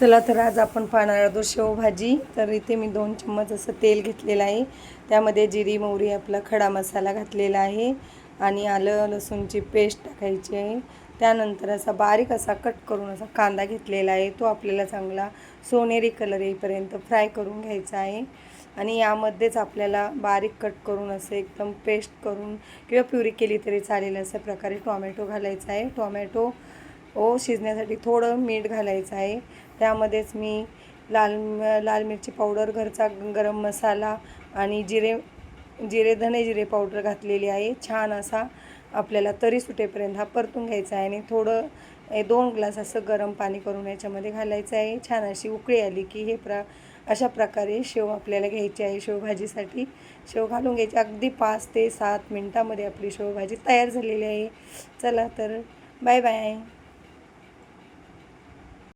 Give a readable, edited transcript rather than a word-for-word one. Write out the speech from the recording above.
चला तर आज आपण पाहणार आहोत शेवभाजी। तर इथे मी 2 चम्मच असं तेल घेतलेलं आहे। त्यामध्ये जिरी मोहरी आपला खडा मसाला घातलेला आहे आणि आलं लसूणची पेस्ट टाकायची आहे। त्यानंतर असा बारीक असा कट करून असा कांदा घेतलेला आहे, तो आपल्याला चांगला सोनेरी कलर येईपर्यंत फ्राय करून घ्यायचा आहे। आणि यामध्येच आपल्याला बारीक कट करून असं एकदम पेस्ट करून किंवा प्युरी केली तरी चालेल अशा प्रकारे टोमॅटो घालायचा आहे। टोमॅटो शिजण्यासाठी थोडं मीठ घालायचं आहे। त्यामध्येच मी लाल मिरची पावडर, घरचा गरम मसाला आणि धने जिरे पावडर घातलेली आहे। छान असा आपल्याला तरी सुटेपर्यंत हा परतून घ्यायचा आहे आणि थोडं 2 ग्लास असं गरम पाणी करून याच्यामध्ये घालायचं आहे। छान अशी उकळी आली की अशा प्रकारे शेव आपल्याला घ्यायची आहे। शेवभाजीसाठी शेव घालून घ्यायची। अगदी 5 ते 7 मिनिटांमध्ये आपली शेवभाजी तयार झालेली आहे। चला तर बाय बाय।